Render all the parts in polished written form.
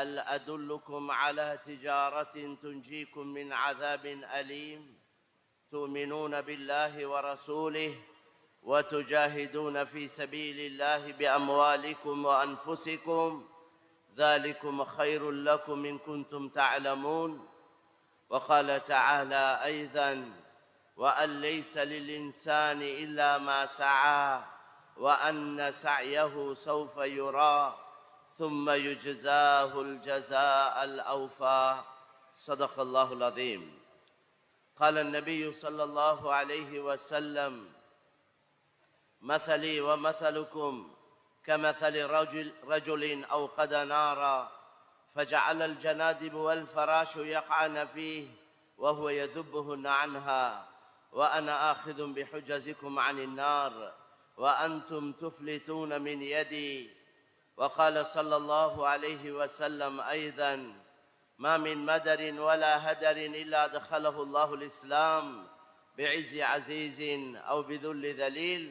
هل أدلكم على تجارة تنجيكم من عذاب أليم تؤمنون بالله ورسوله وتجاهدون في سبيل الله بأموالكم وأنفسكم ذلكم خير لكم إن كنتم تعلمون. وقال تعالى أيضا: وأن ليس للإنسان إلا ما سعى وأن سعيه سوف يرى ثم يجزاه الجزاء الأوفى. صدق الله العظيم. قال النبي صلى الله عليه وسلم: مثلي ومثلكم كمثل رجل أوقد نارا فجعل الجنادب والفراش يقعن فيه وهو يذبهن عنها وأنا آخذ بحجزكم عن النار وأنتم تفلتون من يدي. وقال صلى الله عليه وسلم أيضا: ما من مدر ولا هدر إلا أدخله الله الإسلام بعز عزيز أو بذل ذليل.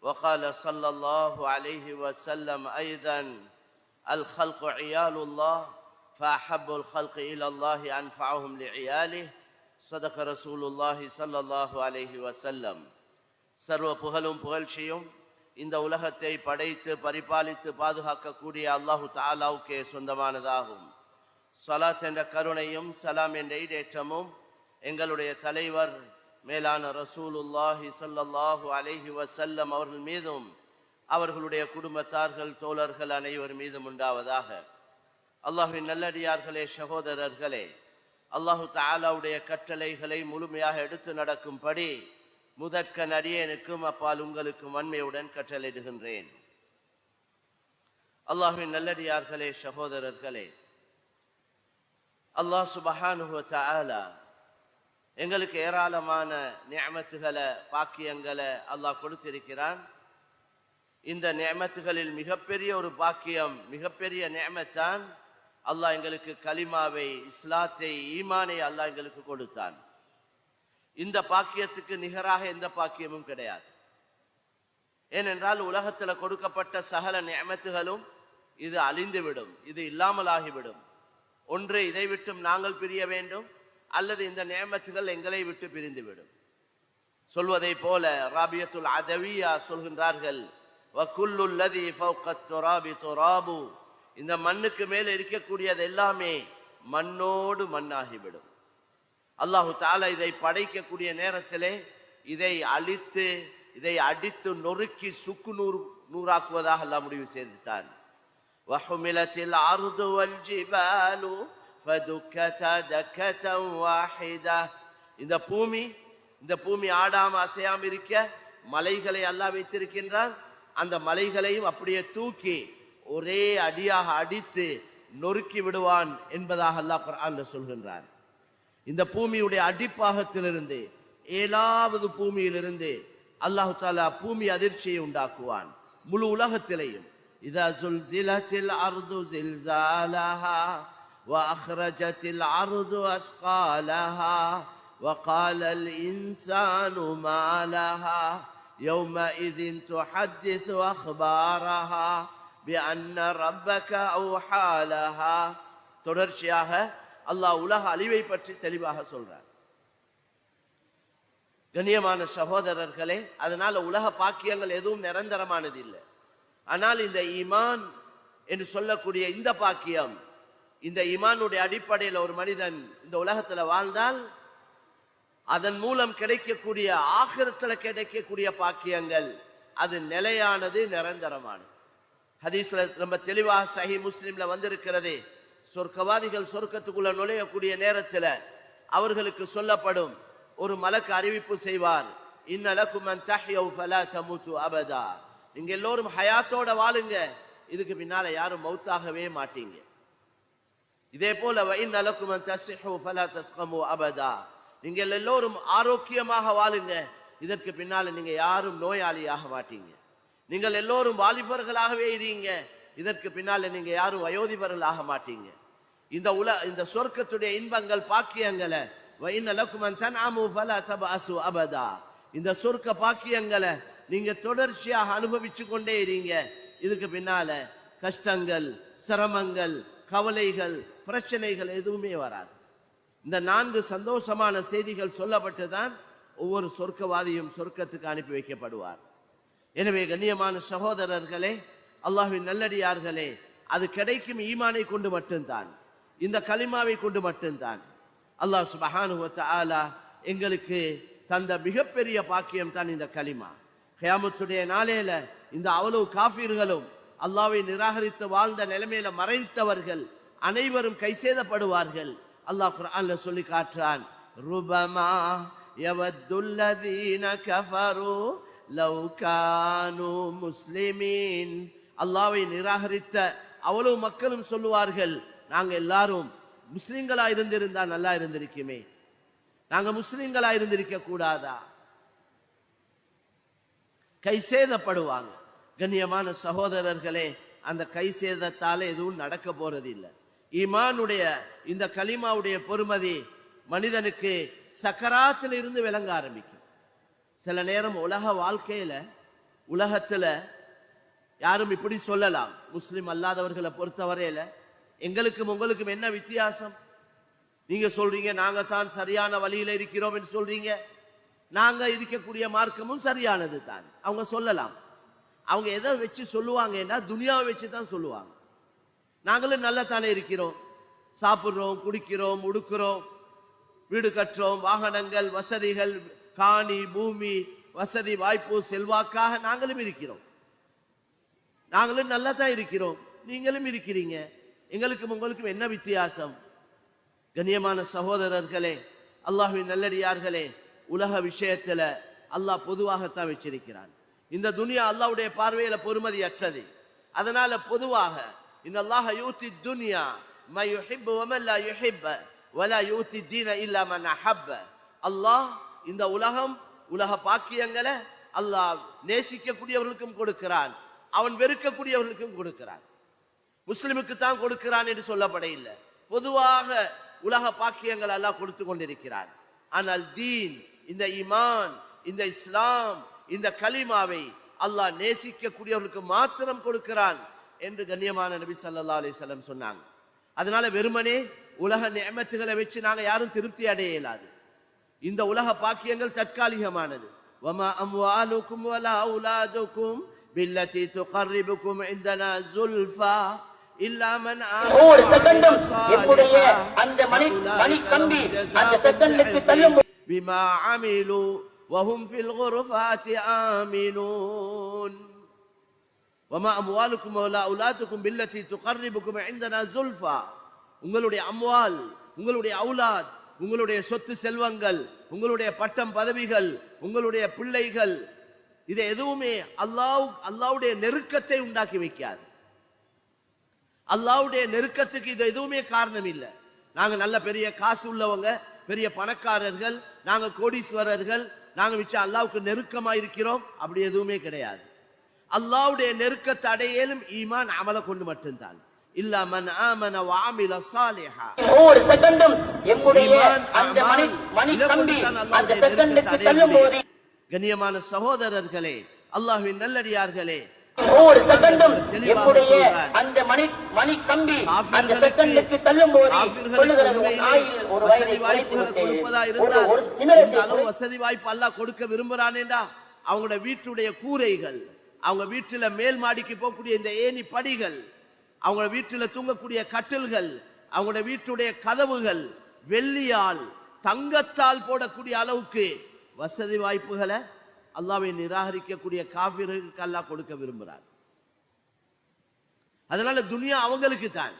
وقال صلى الله عليه وسلم أيضا: الخلق عيال الله فأحب الخلق إلى الله أنفعهم لعياله. صدق رسول الله صلى الله عليه وسلم. சர்வ புகழும் புகழ்ச்சியும் இந்த உலகத்தை படைத்து பரிபாலித்து பாதுகாக்கக்கூடிய அல்லாஹு தஆலாவுக்கே சொந்தமானதாகும். ஸலாத் என்ற கருணையும் சலாம் என்ற ஈடேற்றமும் எங்களுடைய தலைவர் மேலான ரசூலுல்லாஹி ஸல்லல்லாஹு அலைஹி வஸல்லம் அவர்கள் மீதும் அவர்களுடைய குடும்பத்தார்கள் தோழர்கள் அனைவர் மீதும் உண்டாவதாக. அல்லாஹ்வின் நல்லடியார்களே, சகோதரர்களே, அல்லாஹு தஆலாவுடைய கட்டளைகளை முழுமையாக எடுத்து நடக்கும்படி முதற்கண் அடியேனுக்கும் அப்பால் உங்களுக்கும் வன்மையுடன் கட்டளையிடுகின்றேன். அல்லாஹ்வின் நல்லடியார்களே, சகோதரர்களே, அல்லாஹ் சுப்ஹானஹு வ தஆலா எங்களுக்கு ஏராளமான நிஅமத்துகளை பாக்கியங்களை அல்லாஹ் கொடுத்திருக்கிறான். இந்த நிஅமத்துகளில் மிகப்பெரிய ஒரு பாக்கியம், மிகப்பெரிய நிஅமத்தான் அல்லாஹ் எங்களுக்கு கலிமாவை, இஸ்லாத்தை, ஈமானை அல்லாஹ் எங்களுக்கு கொடுத்தான். இந்த பாக்கியத்துக்கு நிகராக எந்த பாக்கியமும் கிடையாது. ஏனென்றால் உலகத்தில் கொடுக்கப்பட்ட சகல நிஅமத்துகளும் இது அழிந்துவிடும், இது இல்லாமலாகிவிடும். ஒன்று இதை விட்டும் நாங்கள் பிரிய வேண்டும், அல்லது இந்த நிஅமத்துகள் எங்களை விட்டு பிரிந்துவிடும். சொல்வதை போல ராபியத்துல் அதவியா சொல்கின்றார்கள்: வகுல்லுல் லதி ஃபௌகத் துராபி துராபு, இந்த மண்ணுக்கு மேலே இருக்கக்கூடியது எல்லாமே மண்ணோடு மண்ணாகிவிடும். அல்லாஹு தஆலா இதை படைக்கக்கூடிய நேரத்திலே இதை அழித்து, இதை அடித்து நொறுக்கி சுக்கு நூறாக்குவதாக அல்லாஹ் முடிவு செய்துட்டான். வஹுமிலத்தில் அர்து வல் ஜிபாலு ஃபதுக்கதா தக்கதன் வாஹிதா, இந்த பூமி ஆடாம அசையாம இருக்க மலைகளை அல்லாஹ் வைத்திருக்கின்றான். அந்த மலைகளையும் அப்படியே தூக்கி ஒரே அடியாக அடித்து நொறுக்கி விடுவான் என்பதாக அல்லாஹ் குர்ஆன்ல சொல்கின்றான். இந்த பூமியுடைய அடிப்பாகத்திலிருந்து 7வது பூமியிலிருந்து அல்லாஹு தஆலா பூமி அதிர்ச்சியை உண்டாக்குவான் முழு உலகத்திலேயும். இதா ஸுல்ஸிலத்தில் அர்து ஸில்ஸாலஹா وأخرجت الأرض أثقالها وقال الإنسان ما لها يومئذ تحدث أخبارها بأن ربك أوحى لها. தொடர்ச்சியாக அல்லாஹ் உலக அழிவை பற்றி தெளிவாக சொல்றார். கண்ணியமான சகோதரர்களே, அதனால உலக பாக்கியங்கள் எதுவும் நிரந்தரமானது இல்லை. ஆனால் இந்த ஈமான் என்று சொல்லக்கூடிய இந்த பாக்கியம், இந்த ஈமானுடைய அடிப்படையில் ஒரு மனிதன் இந்த உலகத்துல வாழ்ந்தால் அதன் மூலம் கிடைக்கக்கூடிய ஆகிரத்தில் கிடைக்கக்கூடிய பாக்கியங்கள் அது நிலையானது, நிரந்தரமானது. ஹதீஸ்ல ரொம்ப தெளிவாக சஹீஹ் முஸ்லிம்ல வந்திருக்கிறது. சொர்க்கவாதிகள் சொர்க்கத்துக்குள்ள நுழையக்கூடிய நேரத்தில் அவர்களுக்கு சொல்லப்படும், ஒரு மலக்கு அறிவிப்பு செய்வார்: இன்ன லக்கும் அன் தஹ்யௌ ஃபலா தமூது அபதா, நீங்க எல்லோரும் ஹயாத்தோட வாழுங்க, இதுக்கு பின்னால யாரும் மௌத்தாகவே மாட்டீங்க. இதே போல இன்ன லக்கும் அன் தஸ்ஹு ஃபலா தஸ்கமு அபதா, நீங்க எல்லோரும் ஆரோக்கியமாக வாழுங்க, இதற்கு பின்னால நீங்க யாரும் நோயாளியாக மாட்டீங்க. நீங்கள் எல்லோரும் வாலிபர்களாகவே இருங்க, இதற்கு பின்னால நீங்க யாரும் வயோதிபர்களாக மாட்டீங்க. இந்த சொர்க்கத்துடைய இன்பங்கள், பாக்கியங்களை وَإِنَّ لَكُمْ أَن تَنْعَمُوا فَلَا تَبْأَسُوا أَبَدًا, இந்த சொர்க்க பாக்கியங்களை நீங்க தொடர்ச்சியாக அனுபவிச்சு கொண்டே இருங்க, இதுக்கு பின்னால கஷ்டங்கள், சிரமங்கள், கவலைகள், பிரச்சனைகள் எதுவுமே வராது. இந்த 4 சந்தோஷமான செய்திகள் சொல்லப்பட்டுதான் ஒவ்வொரு சொர்க்கவாதியும் சொர்க்கத்துக்கு அனுப்பி வைக்கப்படுவார். எனவே கண்ணியமான சகோதரர்களே, அல்லாஹ்வின் நல்லடியார்களே, அது கிடைக்கும் ஈமானை கொண்டு மட்டும்தான், இந்த கலிமாவை கொண்டு மட்டும்தான். அல்லாஹ் சுப்ஹானஹு வ தஆலா எங்களுக்கு தந்த மிகப்பெரிய பாக்கியம் தான் இந்த கலிமா. கியாமத்துடைய நாளையில இந்த அவ்வளவு காஃபிர்களும் அல்லாஹ்வை நிராகரித்து வாழ்ந்த நிலைமையில மறைத்தவர்கள் அனைவரும் கைசேதப்படுவார்கள். அல்லாஹ் குர்ஆன்ல சொல்லி காட்டுறான், ருபமா யவத்துல்லதீன கஃபரு லவ் கானூ முஸ்லிமீன். அல்லாஹ்வை நிராகரித்த அவ்வளவு மக்களும் சொல்லுவார்கள், நாங்க எல்லாரும் முஸ்லிம்களா இருந்திருந்தா நல்லா இருந்திருக்குமே, நாங்க முஸ்லிம்களா இருந்திருக்க கூடாதா? கைசேதப்படுவாங்க. கண்ணியமான சகோதரர்களே, அந்த கைசேதத்தால எதுவும் நடக்க போறது இல்லை. ஈமானுடைய இந்த கலிமாவுடைய பொறுமதி மனிதனுக்கு சக்கராத்தில் இருந்து விளங்க ஆரம்பிக்கும். சில நேரம் உலக வாழ்க்கையில, உலகத்துல யாரும் இப்படி சொல்லலாம், முஸ்லிம் அல்லாதவர்களை பொறுத்தவரையில எங்களுக்கும் உங்களுக்கும் என்ன வித்தியாசம்? நீங்க சொல்றீங்க நாங்க தான் சரியான வழியில இருக்கிறோம் என்று சொல்றீங்க, நாங்க இருக்கக்கூடிய மார்க்கமும் சரியானது தான். அவங்க சொல்லலாம். அவங்க எதை வச்சு சொல்லுவாங்கன்னா துனியாவை வச்சு தான் சொல்லுவாங்க. நாங்களும் நல்லா தானே இருக்கிறோம், சாப்பிட்றோம், குடிக்கிறோம், உடுக்கிறோம், வீடு கட்டுறோம், வாகனங்கள், வசதிகள், காணி, பூமி, வசதி, வாய்ப்பு, செல்வாக்காக நாங்களும் இருக்கிறோம். நாங்களும் நல்லா தான் இருக்கிறோம், நீங்களும் இருக்கிறீங்க, எங்களுக்கும் உங்களுக்கும் என்ன வித்தியாசம்? கண்ணியமான சகோதரர்களே, அல்லாஹ்வின் நல்லடியார்களே, உலக விஷயத்துல அல்லாஹ் பொதுவாகத்தான் வச்சிருக்கிறான். இந்த துனியா அல்லாஹ்வுடைய பார்வையில பொறுமதி அற்றது. அதனால பொதுவாக இன்னல்லாஹ யூதி துன்யா மா யுஹிப்பு வ மன் லா யுஹிப்ப வலா யூதி தீன இல்லா மன் அஹப்ப. அல்லாஹ் இந்த உலக பாக்கியங்களை அல்லாஹ் நேசிக்கக்கூடியவர்களுக்கும் கொடுக்கிறான், அவன் வெறுக்கக்கூடியவர்களுக்கும் கொடுக்கிறான். முஸ்லிமுக்கு தான் கொடுக்கிறான் என்று சொல்லப்பட இல்லை, பொதுவாக உலக பாக்கியங்கள் அல்லாஹ் கொடுத்து கொண்டிருக்கிறான். ஆனால் தீன், இந்த ஈமான், இந்த இஸ்லாம், இந்த கலிமாவை அல்லாஹ் நேசிக்கக்கூடியவர்களுக்கு மாத்திரம் கொடுக்கிறான் என்று கண்ணியமான நபி ஸல்லல்லாஹு அலைஹி வஸல்லம் சொன்னாங்க. அதனால வெறுமனே உலக நிஅமத்துகளை வச்சு நாங்க யாரும் திருப்தி அடைய இயலாது. இந்த உலக பாக்கியங்கள் தற்காலிகமானது. வமா அம்வாலுக்கும் வலா அவுலாதுக்கும் பில்லதி துகர்ரிபுக்கும் இந்தனா ஸுல்ஃபா இல்லா மன் ஒவ்வொரு செகண்டும் என்னுடைய அந்த மணி கம்பி அந்த செகண்டுக்கு தள்ளும் பிமா அமிலு வஹும் ஃபில் குர்ஃபாத்தி ஆமினூன். வமா அம்வாலுக்கும் வலா அவுலாதுக்கும் பில்லதி துகர்ரிபுக்கும் இந்தனா ஸுல்ஃபா. உங்களுடைய அம்வால், உங்களுடைய அவுலாத், உங்களுடைய சொத்து செல்வங்கள், உங்களுடைய பட்டம் பதவிகள், உங்களுடைய பிள்ளைகள், இது எதுவுமே அல்லாஹ்வுடைய நெருக்கத்தை உண்டாக்கி வைக்காது. அல்லாஹ்வுடைய நெருக்கத்துக்கு இது எதுவுமே காரணம் இல்லை. நாங்க நல்ல பெரிய காசு உள்ளவங்க, பெரிய பணக்காரர்கள், நாங்க கோடீஸ்வரர்கள், நாங்க மிச்சம் அல்லாஹ்வுக்கு நெருக்கமா இருக்கிறோம், அப்படி எதுவுமே கிடையாது. அல்லாஹ்வுடைய நெருக்கத்தை அடையலும் ஈமான் அமல கொண்டு மட்டும்தான். இல்லா மன் ஆமன வ அமில ஸாலிஹா. ஒவ்வொரு செகண்டும் என்னுடைய அந்த மணி கம்பி அந்த செகண்டுக்கு தள்ளும்போது கண்ணியமான சகோதரர்களே, அல்லாஹ்வின் நல்லடியார்களே, ஒவ்வொரு செகண்டும் என்னுடைய அந்த மணி கம்பி அந்த செகண்டுக்கு தள்ளும்போது ஒரு வசதி வாய்ப்புகளை கொடுப்பதா இருந்தால் இந்த அளவு வசதி வாய்ப்பு அல்லாஹ் கொடுக்க விரும்புறானேண்டா, அவங்களோட வீட்டுடைய கூரைகள், அவங்க வீட்டுல மேல் மாடிக்கு போகக்கூடிய இந்த ஏணி படிகள், அவங்களோட வீட்டுல தூங்கக்கூடிய கட்டில்கள், அவங்களோட வீட்டுடைய கதவுகள் வெள்ளியால் தங்கத்தால் போடக்கூடிய அளவுக்கு வசதி வாய்ப்புகளை அல்லாஹ்வை நிராகரிக்கக்கூடிய காஃபிர்களுக்கு அல்லாஹ் கொடுக்க விரும்புகிறார். அதனால துனியா அவங்களுக்கு தான்.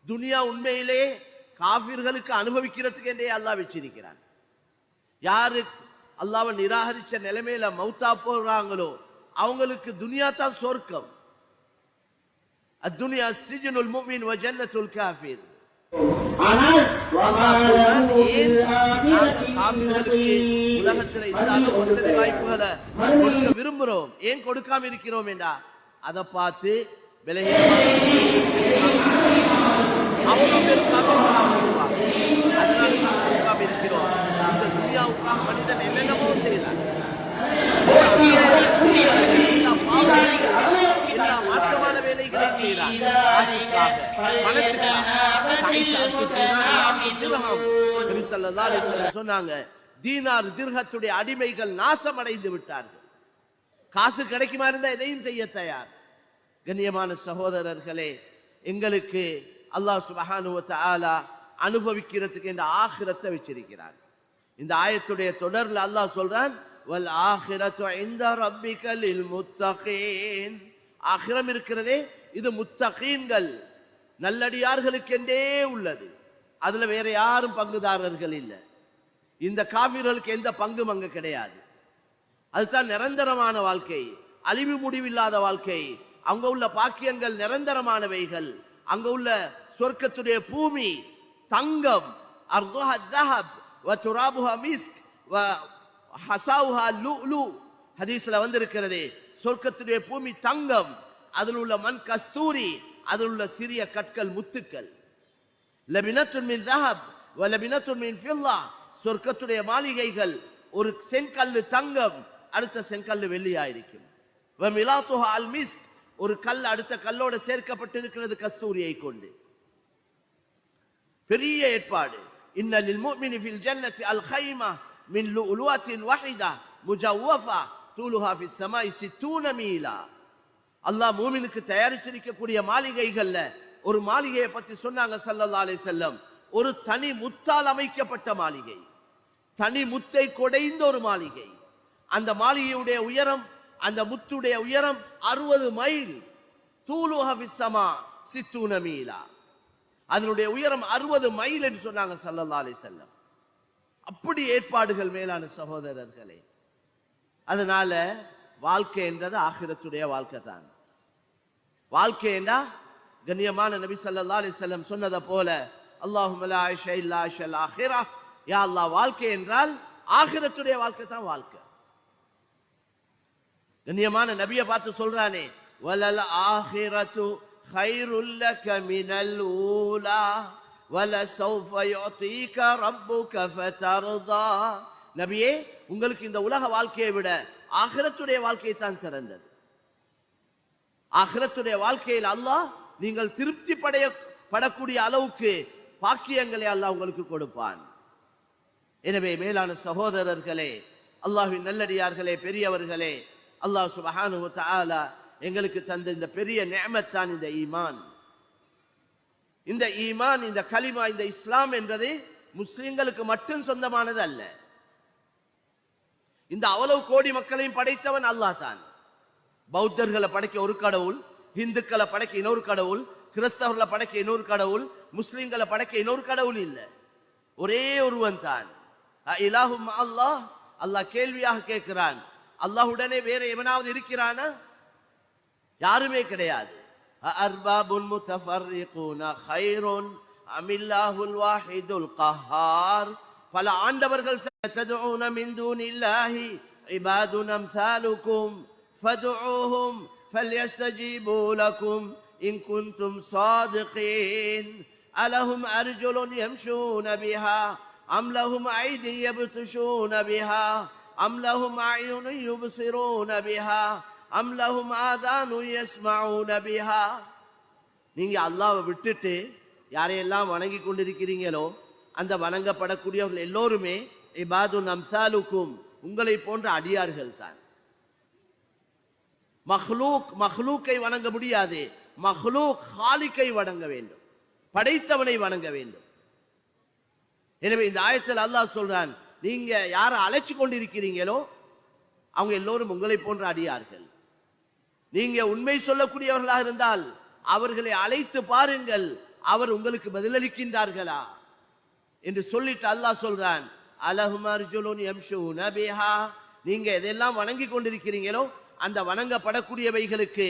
துனியா உண்மையிலே காஃபிர்களுக்கு அனுபவிக்கிறதுக்கு என்றே அல்லாஹ் வச்சிருக்கிறான். யாரு அல்லாஹ்வை நிராகரிச்ச நிலைமையில மௌத்தா போறாங்களோ அவங்களுக்கு துனியா தான் சொர்க்கம். அத்துனியா சிஜ்னுல் முஃமின் வ ஜன்னத்துல் காஃபிர். ஆனால் அல்லாஹ் சொல்றான், ஏன் நாங்க காஃபிர்களுக்கு உலகத்துல இந்த அளவு வசதி வாய்ப்புகளை கொடுக்க விரும்புறோம், ஏன் கொடுக்காம இருக்கிறோம் என்றா அதை பார்த்து அவங்க பேர் காஃபிர்களா போயிருவாங்க. அதனால தான் கொடுக்காம இருக்கிறோம். இந்த துனியாவுக்காக மனிதன் என்னென்னமோ செய்யறான், எல்லா பாவங்களையும் செய்யறான், எல்லா மாற்றமான வேலைகளையும் செய்யறான். காசுக்காக, பணத்துக்காக. நபி ஸல்லல்லாஹு அலைஹி வஸல்லம் சொன்னாங்க, தீனார் திர்ஹத்துடைய அடிமைகள் நாசமடைந்து விட்டார்கள். காசு கிடைக்குமா இருந்தா எதையும் செய்ய தயார். கண்ணியமான சகோதரர்களே, எங்களுக்கு அல்லாஹ் சுப்ஹானஹு வ தஆலா அனுபவிக்கிறதுக்கு இந்த ஆகிரத்தை வச்சிருக்கிறார். இந்த ஆயத்துடைய தொடர்ல அல்லாஹ் சொல்றான், வல் ஆகிரத்து இன்த ரப்பிக லில் முத்தகீன். ஆகிரம் இருக்கிறதே, இது முத்தகீன்கள் நல்லடியார்களுக்கென்றே உள்ளது. அதுல வேற யாரும் பங்குதாரர்கள் இல்லை. இந்த காபிர்களுக்கு எந்த பங்கும் அங்க கிடையாது. அதுதான் நிரந்தரமான வாழ்க்கை, அழிவு முடிவில்லாத வாழ்க்கை. அங்க உள்ள பாக்கியங்கள் நிரந்தரமானவைகள். அங்க உள்ள சொர்க்கத்துடைய பூமி தங்கம், அர்துஹா தஹப் வ துராபுஹா மிஸ்க் வ ஹஸாவுஹா லுலு. ஹதீஸ்ல வந்திருக்கிறது, சொர்க்கத்துடைய பூமி தங்கம், அதில் உள்ள மண் கஸ்தூரி, அதில் உள்ள சிறிய கற்கள் முத்துக்கள். லபினத்துன் மின் தஹப் வ லபினத்துன் மின் ஃபில்லா. சொர்க்கத்துடைய மாளிகைகள் ஒரு செங்கல்லு தங்கம், அடுத்த செங்கல்லு வெள்ளியாயிருக்கும். வ மிலாத்துஹா அல் மிஸ்க். ஒரு கல் அடுத்த கல்லோடு சேர்க்கப்பட்டிருக்கிறது கஸ்தூரியை கொண்டு. பெரிய ஏற்பாடு. இன்ன லில் முஃமினி ஃபில் ஜன்னதி அல் கைமா மின் லுஅலுவத்தின் வஹிதா முஜவ்வஃபா தூலுஹா ஃபிஸ் ஸமாஇ 60 மீலா. அல்லாஹ் மூமினுக்கு தயாரிச்சிருக்கக்கூடிய மாளிகைகள்ல ஒரு மாளிகையை பத்தி சொன்னாங்க ஸல்லல்லாஹு அலைஹி வஸல்லம். ஒரு தனி முத்தால் அமைக்கப்பட்ட மாளிகை, தனி முத்தை கொடைந்த ஒரு மாளிகை. அந்த மாளிகையுடைய உயரம், அந்த முத்துடைய உயரம் 60 மைல். தூலுஹா ஃபிஸ் ஸமா 60 மீலா. அதனுடைய உயரம் 60 மைல் என்று சொன்னாங்க ஸல்லல்லாஹு அலைஹி வஸல்லம். அப்படி ஏற்பாடுகள் மேலான சகோதரர்களே. அதனால வாழ்க்கை என்றது ஆகிரத்துடைய வாழ்க்கை தான். வாழ்க்கை என்றா கண்ணியமான நபி ஸல்லல்லாஹு அலைஹி வஸல்லம் சொன்னதை போல, அல்லாஹும்ம லா ஐஷ இல்லா ஐஷல் ஆகிரா. யா அல்லாஹ், வாழ்க்கை என்றால் ஆகிரத்துடைய வாழ்க்கை தான் வாழ்க்கை. கண்ணியமான நபியை பார்த்து சொல்றானே, வலல் ஆகிரத்து கைருல் லக மினல் ஊலா வலசௌஃப யுஅதீக ரப்புக ஃபதர்தா. நபியே, உங்களுக்கு இந்த உலக வாழ்க்கையை விட ஆகிரத்துடைய வாழ்க்கை தான் சிறந்தது. ஆகிரத்துடைய வாழ்க்கையில் அல்லாஹ் நீங்கள் திருப்தி படக்கூடிய அளவுக்கு பாக்கியங்களை அல்லாஹ் உங்களுக்கு கொடுப்பான். எனவே மேலான சகோதரர்களே, அல்லாஹ்வின் நல்லடியார்களே, பெரியவர்களே, அல்லாஹ் சுப்ஹானஹு வ தஆலா எங்களுக்கு தந்த இந்த பெரிய நிஅமத் தான் இந்த ஈமான். இந்த ஈமான், இந்த கலிமா, இந்த இஸ்லாம் என்றது முஸ்லிம்களுக்கு மட்டும் சொந்தமானது அல்ல. இந்த அவ்வளவு கோடி மக்களையும் படைத்தவன் அல்லாஹ் தான். பௌத்தர்களை படைக்க ஒரு கடவுள், இந்துக்களை படைக்க இன்னொரு கடவுள், கிறிஸ்தவர்களை படைக்க இன்னொரு கடவுள், முஸ்லிம்களை படைக்க இன்னொரு கடவுள் இல்லை. ஒரே ஒருவன் தான். இலாஹும் அல்லாஹ். அல்லாஹ் கேள்வியாக கேட்கிறான், அல்லாஹ்வுடனே வேற எவனாவது இருக்கிறானா? யாருமே கிடையாது. அர்பாபுன் முத்தஃபர்ரிகூன கைருன் அமில்லாஹுல் வாஹிதுல் கஹார். பல ஆண்டவர்கள் ததுஊன மின் தூனில்லாஹி இபாதுன் அம்சாலுக்கும் ஃபதுஊஹும் ஃபல்யஸ்தஜீபூ லக்கும் இன் குன்தும் ஸாதிகீன். அலஹும் அர்ஜுலுன் யம்ஷூன பிஹா அம் லஹும் ஐதி யப்துஷூன பிஹா அம் லஹும் அயுனுன் யுப்சிரூன பிஹா அம் லஹும் ஆதானு யஸ்மஊன பிஹா. நீங்க அல்லாஹ்வை விட்டுட்டு யாரையெல்லாம் வணங்கி கொண்டிருக்கிறீங்களோ அந்த வணங்கப்படக்கூடியவர்கள் எல்லோருமே இபாதுன் அம்சாலுக்கும், உங்களை போன்ற அடியார்கள் தான். மஹ்லூக்கை வணங்க முடியாது. மஹ்லூக் ஹாலிக்கை வணங்க வேண்டும், படைத்தவனை வணங்க வேண்டும். எனவே இந்த ஆயத்தில் அல்லாஹ் சொல்றான், நீங்க யாரை அழைச்சு கொண்டிருக்கிறீங்களோ அவங்க எல்லோரும் உங்களை போன்ற அடியார்கள். நீங்க உண்மை சொல்லக்கூடியவர்களாக இருந்தால் அவர்களை அழைத்து பாருங்கள், அவர் உங்களுக்கு பதிலளிக்கின்றார்களா என்று சொல்லிட்டு அல்லாஹ் சொல்றான், அலஹும் அர்ஜுலுன் யம்ஷூன பிஹா. நீங்க எதெல்லாம் வணங்கி கொண்டிருக்கிறீங்களோ அந்த வணங்கப்படக்கூடியவைகளுக்கு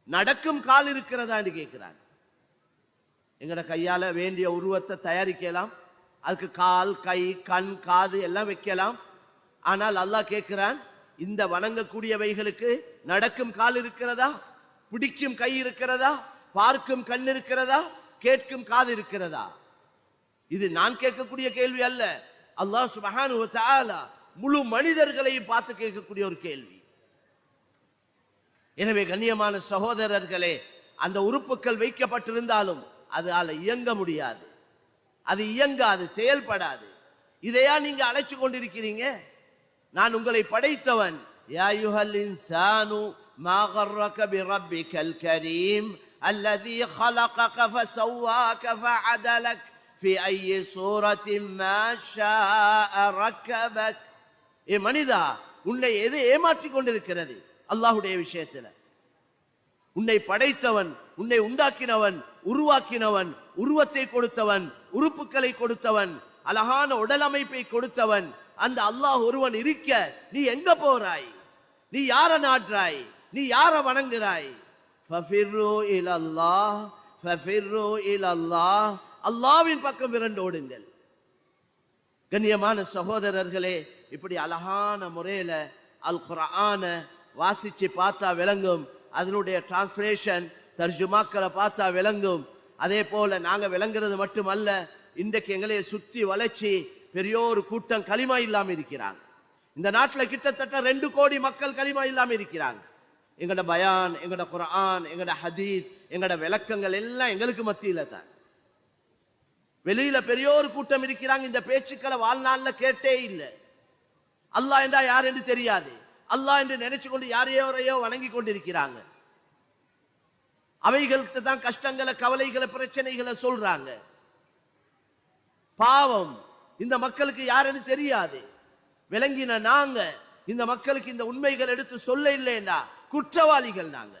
நடக்கும் கால் இருக்கிறதா என்று கேட்கிறான். எங்கட கையால வேண்டிய உருவத்தை தயாரிக்கலாம், அதுக்கு கால், கை, கண், காது எல்லாம் வைக்கலாம். ஆனால் அல்லாஹ் கேட்கிறான், இந்த வணங்கக்கூடியவைகளுக்கு நடக்கும் கால் இருக்கிறதா, பிடிக்கும் கை இருக்கிறதா, பார்க்கும் கண் இருக்கிறதா, கேட்கும் காது இருக்கிறதா? இது நான் கேட்கக்கூடிய கேள்வி அல்ல. அல்லாஹ் சுப்ஹானஹு வ தஆலா முழு மனிதர்களையும் பார்த்து கேட்கக்கூடிய ஒரு கேள்வி. எனவே கண்ணியமான சகோதரர்களே, அந்த உறுப்புகள் வைக்கப்பட்டிருந்தாலும் அதால இயங்க முடியாது, அது இயங்காது, செயல்படாது. இதையா நீங்க அழைச்சு கொண்டிருக்கிறீங்க? நான் உங்களை படைத்தவன். யா அய்யுஹல் இன்சானு மா கர்ரக பிரப்பிக்கல் கரீம் அல்லதி خلقك فسواك فعدلك في أي صورة ما شاء ركبك. ஏ மனிதா, உன்னை எது ஏமாற்றிக் கொண்டிருக்கிறது? அல்லாஹ்வுடைய விஷயத்துல உன்னை படைத்தவன், உன்னை உண்டாக்கினவன், உருவாக்கினவன், உருவத்தை கொடுத்தவன், உறுப்புகளை கொடுத்தவன், அழகான உடல் அமைப்பை கொடுத்தவன் அந்த அல்லாஹ் ஒருவன் இருக்க நீ எங்க போறாய்? நீ யார நாடுறாய்? நீ யார வணங்குறாய்? ஃபஃபிர்ரு இலல்லாஹ், ஃபஃபிர்ரு இலல்லாஹ், அல்லாஹ்வின் பக்கம் விரண்டு ஓடுங்கள். கண்ணியமான சகோதரர்களே, இப்படி அழகான முறையில அல் குர்ஆன வாசிச்சு பார்த்தா விளங்கும், அதனுடைய டிரான்ஸ்லேஷன் தர்ஜுமாக்களை பார்த்தா விளங்கும். அதே போல நாங்க விளங்குறது மட்டுமல்ல, இன்றைக்கு எங்களை சுத்தி வளைச்சி பெரியோரு கூட்டம் களிமா இல்லாம இருக்கிறாங்க. இந்த நாட்டில் கிட்டத்தட்ட 2 கோடி மக்கள் களிமா இல்லாம இருக்கிறாங்க. எங்கட பயான், எங்கட குர்ஆன், எங்கட ஹதீஸ், எங்கட விளக்கங்கள் எல்லாம் எங்களுக்கு மத்தியில தான். வெளியில பெரியோரு கூட்டம் இருக்கிறாங்க, இந்த பேச்சுக்களை வாழ்நாள்ல கேட்டே இல்லை. அல்லாஹ் என்றா யார் என்று தெரியாது, அல்லாஹ் என்று நினைச்சு கொண்டு யாரையோரையோ வணங்கி கொண்டிருக்கிறாங்க. அவைகளுக்கு தான் கஷ்டங்களை, கவலைகளை, பிரச்சனைகளை சொல்றாங்க. பாவம், இந்த மக்களுக்கு யாருன்னு தெரியாது. விளங்கின நாங்க இந்த மக்களுக்கு இந்த உண்மைகள் எடுத்து சொல்ல இல்லைன்னா குற்றவாளிகள் நாங்க.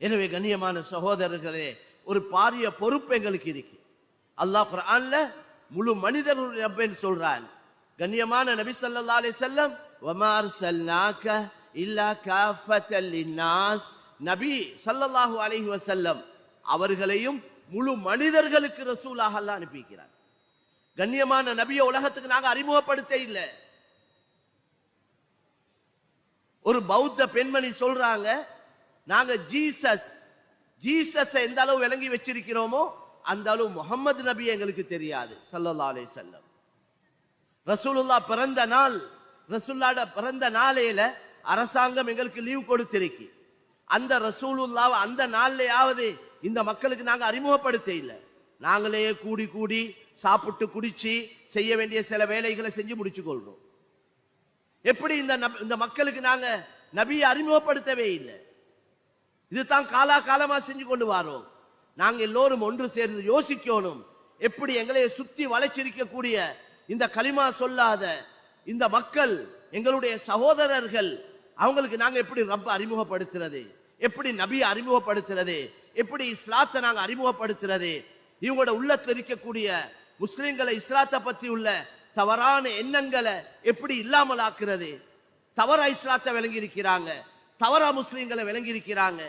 எனவே கண்ணியமான சகோதரர்களே, ஒரு பாரிய பொறுப்பு எங்களுக்கு இருக்கு. அல்லாஹ் குர்ஆன்ல முழு மனிதர்களுடைய ரப்பன்னு சொல்றான். கண்ணியமான நபி ஸல்லல்லாஹு அலைஹி வஸல்லம், வமா அர்ஸல்னாக இல்லா காஃபத்தல் லின்னாஸ், நபி ஸல்லல்லாஹு அலைஹி வஸல்லம் அவர்களையும் முழு மனிதர்களுக்கு ரசூலாக அல்லாஹ் அனுப்பிக்கிறார். கண்ணியமான நபியை உலகத்துக்கு நாங்க அறிமுகப்படுத்த இல்லை. ஒரு பௌத்த பெண்மணி சொல்றாங்க, நாங்க ஜீசஸ் எந்த அளவு விளங்கி வச்சிருக்கிறோமோ அந்த அளவு முகமது நபி எங்களுக்கு தெரியாது ஸல்லல்லாஹு அலைஹி வஸல்லம். ரசூலுல்லாஹ் பிறந்த நாள், ரசூலுல்லாஹ் பிறந்த நாளையில அரசாங்கம் எங்களுக்கு லீவ் கொடுத்திருக்கு. அந்த ரசூலுல்லாஹ் அந்த நாள்லயாவது இந்த மக்களுக்கு நாங்க அறிமுகப்படுத்த இல்லை. நாங்களே கூடி கூடி சாப்பிட்டு குடிச்சு செய்ய வேண்டிய சில வேலைகளை செஞ்சு முடிச்சு கொள்றோம். எப்படி இந்த மக்களுக்கு நாங்க நபியை அறிமுகப்படுத்தவே இல்லை. இதுதான் காலாகாலமா செஞ்சு கொண்டு வரோம். நாங்க எல்லோரும் ஒன்று சேர்ந்து யோசிக்கணும், எப்படி எங்களை சுத்தி வளைச்சிருக்கக்கூடிய இந்த களிமா சொல்லாத இந்த மக்கள், எங்களுடைய சகோதரர்கள், அவங்களுக்கு நாங்க எப்படி ரப்ப அறிமுகப்படுத்துறது, எப்படி நபியை அறிமுகப்படுத்துறது, எப்படி இஸ்லாத்தை நாங்க அறிமுகப்படுத்துறது, இவங்களோட உள்ளத்தில் இருக்கக்கூடிய முஸ்லிம்களை இஸ்லாத்தை பத்தி உள்ள தவறான எண்ணங்களை எப்படி இல்லாமல் ஆக்குறது. தவறா இஸ்லாத்தை விளங்கி இருக்கிறாங்க, தவறா முஸ்லிம்களை விளங்கி இருக்கிறாங்க.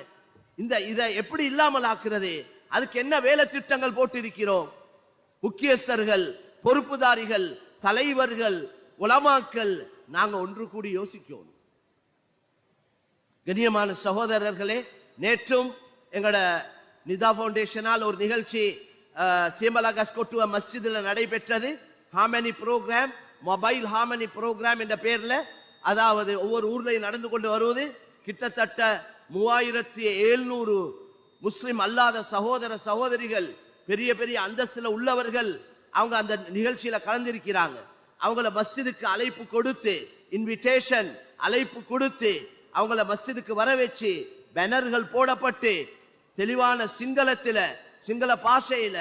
இதை எப்படி இல்லாமல் ஆக்குறது? அதுக்கு என்ன வேலை திட்டங்கள் போட்டு இருக்கிறோம்? முக்கியஸ்தர்கள், பொறுப்புதாரிகள், தலைவர்கள், உலமாக்கள், நாங்க ஒன்று கூடி யோசிக்கணும். கண்ணியமான சகோதரர்களே, நேற்றும் எங்கட நிதா ஃபவுண்டேஷனால் ஒரு நிகழ்ச்சி சீமலா கஸ்கோட்டுவ மஸ்ஜிதில் நடைபெற்றது. Harmony programme, mobile harmony programme என்ற பெயர்ல, அதாவது ஒவ்வொரு ஊர்லையும் நடந்து கொண்டு வருவது. கிட்டத்தட்ட 3700 முஸ்லிம் அல்லாத சகோதர சகோதரிகள், பெரிய பெரிய அந்தஸ்துல உள்ளவர்கள், அவங்க அந்த நிகழ்ச்சியில கலந்திருக்கிறாங்க. அவங்கள மஸ்ஜிதுக்கு அழைப்பு கொடுத்து, இன்விடேஷன் அழைப்பு கொடுத்து அவங்கள மஸ்ஜிதுக்கு வர வச்சு, பேனர்கள் போடப்பட்டு தெளிவான சிங்களத்தில, சிங்கள பாஷையில